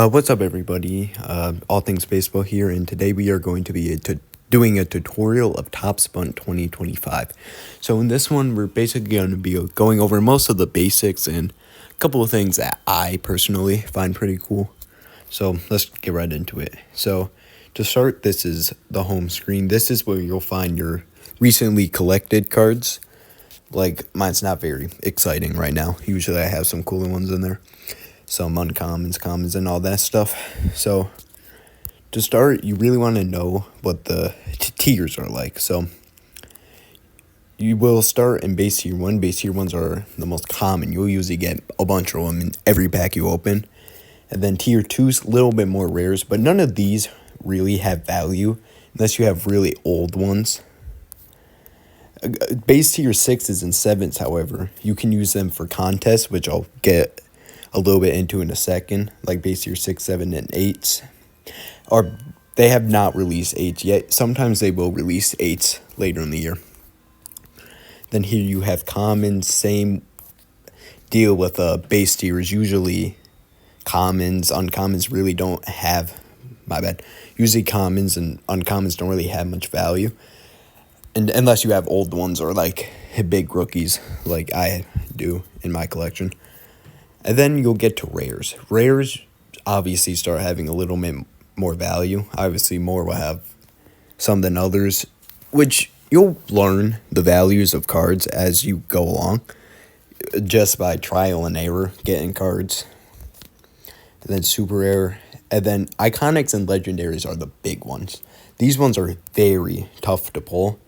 What's up, everybody? All Things Baseball here, and today we are going to be doing a tutorial of Topps Bunt 2025. So in this one, we're basically going to be going over most of the basics and a couple of things that I personally find pretty cool. So let's get right into it. So to start, this is the home screen. This is where you'll find your recently collected cards. Like, mine's not very exciting right now. Usually I have some cooler ones in there. Some uncommons, commons, and all that stuff. So to start, you really want to know what the tiers are like. So you will start in base tier 1. Base tier 1s are the most common. You'll usually get a bunch of them in every pack you open. And then tier 2's a little bit more rares, but none of these really have value unless you have really old ones. Base tier 6s and 7s, however, you can use them for contests, which I'll get a little bit into in a second, like base tier 6, 7, and 8s. Or they have not released 8s yet. Sometimes they will release 8s later in the year. Then here you have commons, same deal with base tiers. Usually commons, uncommons really don't have, usually commons and uncommons don't really have much value. And unless you have old ones or like big rookies like I do in my collection. And then you'll get to rares. Rares obviously start having a little bit more value. Obviously, more will have some than others, which you'll learn the values of cards as you go along, just by trial and error, getting cards. And then super rare. And then iconics and legendaries are the big ones. These ones are very tough to pull.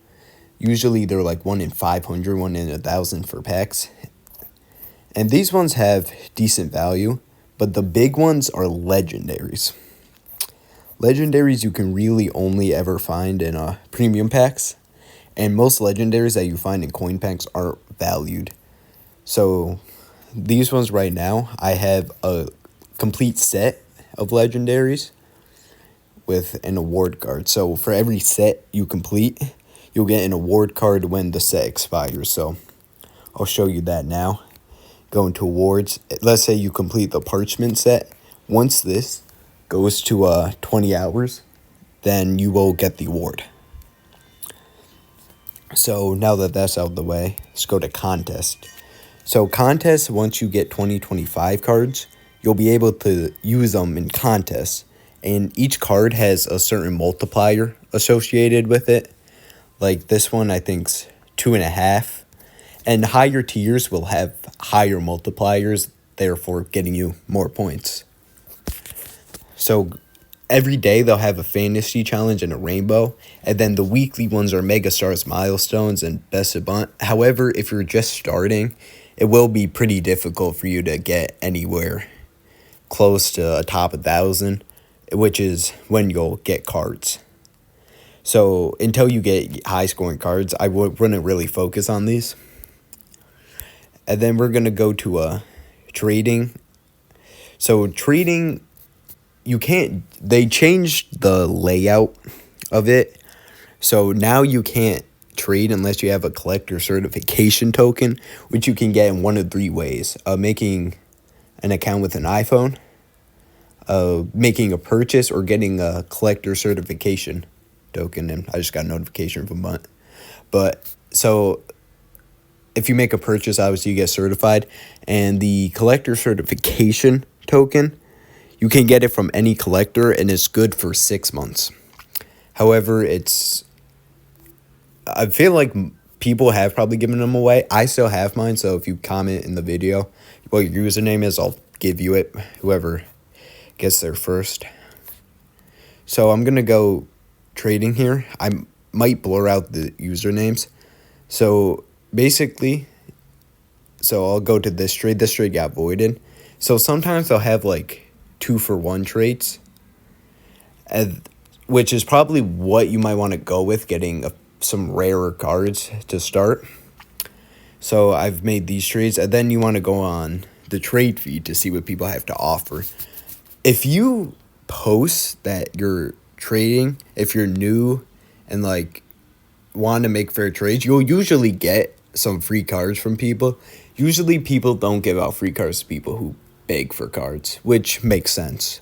Usually, they're like 1 in 500, 1 in 1,000 for packs. And these ones have decent value, but the big ones are legendaries. Legendaries you can really only ever find in premium packs, and most legendaries that you find in coin packs aren't valued. So these ones right now, I have a complete set of legendaries with an award card. So for every set you complete, you'll get an award card when the set expires. So I'll show you that now. Go into awards. Let's say you complete the parchment set. Once this goes to 20 hours, then you will get the award. So now that that's out of the way, let's go to contest. So contest, once you get 2025 cards, you'll be able to use them in contests. And each card has a certain multiplier associated with it. Like this one, I think's 2.5. And higher tiers will have higher multipliers, therefore getting you more points. So every day they'll have a fantasy challenge and a rainbow. And then the weekly ones are Mega Stars, milestones, and Best of Bunt. However, if you're just starting, it will be pretty difficult for you to get anywhere close to a top 1,000, which is when you'll get cards. So until you get high scoring cards, I wouldn't really focus on these. And then we're going to go to trading. So trading, they changed the layout of it. So now you can't trade unless you have a collector certification token, which you can get in one of 3 ways. Making an account with an iPhone, making a purchase, or getting a collector certification token. And I just got a notification from Bunt. But so if you make a purchase, obviously you get certified, and the collector certification token, you can get it from any collector, and it's good for 6 months. However, I feel like people have probably given them away. I still have mine, so if you comment in the video what your username is, I'll give you it, whoever gets there first. So I'm going to go trading here. I might blur out the usernames. So basically, I'll go to this trade. This trade got voided. So sometimes they'll have like 2-for-1 trades, which is probably what you might want to go with, getting some rarer cards to start. So I've made these trades, and then you want to go on the trade feed to see what people have to offer. If you post that you're trading, if you're new and like want to make fair trades, you'll usually get some free cards from people. Usually people don't give out free cards to people who beg for cards, which makes sense.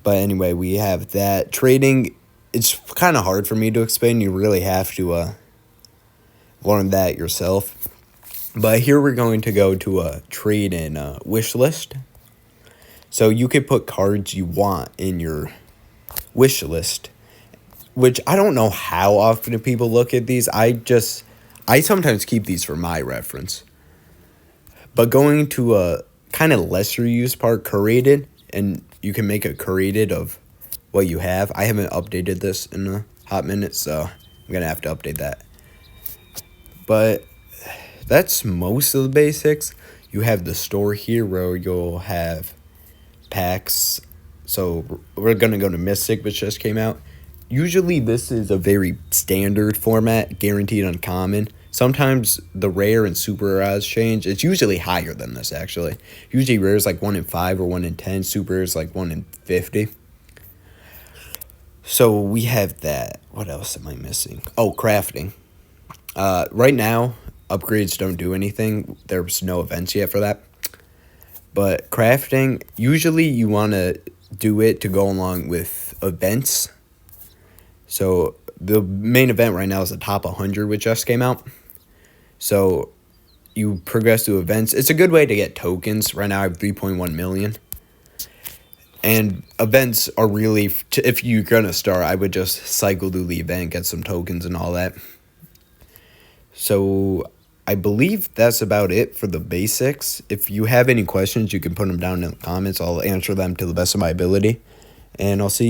But anyway, we have that. Trading, it's kind of hard for me to explain. You really have to learn that yourself. But here we're going to go to a trade and wish list. So you could put cards you want in your wish list, which I don't know how often people look at these. I sometimes keep these for my reference. But going to a kind of lesser used part, curated, and you can make a curated of what you have. I haven't updated this in a hot minute, so I'm going to have to update that. But that's most of the basics. You have the store here where you'll have packs. So we're going to go to Mystic, which just came out. Usually this is a very standard format, guaranteed uncommon. Sometimes the rare and super rares change. It's usually higher than this, actually. Usually rare is like 1 in 5 or 1 in 10. Super is like 1 in 50. So we have that. What else am I missing? Oh, crafting. Right now, upgrades don't do anything. There's no events yet for that. But crafting, usually you want to do it to go along with events. So the main event right now is the top 100, which just came out. So you progress through events. It's a good way to get tokens. Right now I have 3.1 million. And events are really, if you're going to start, I would just cycle through the event, get some tokens and all that. So I believe that's about it for the basics. If you have any questions, you can put them down in the comments. I'll answer them to the best of my ability. And I'll see you.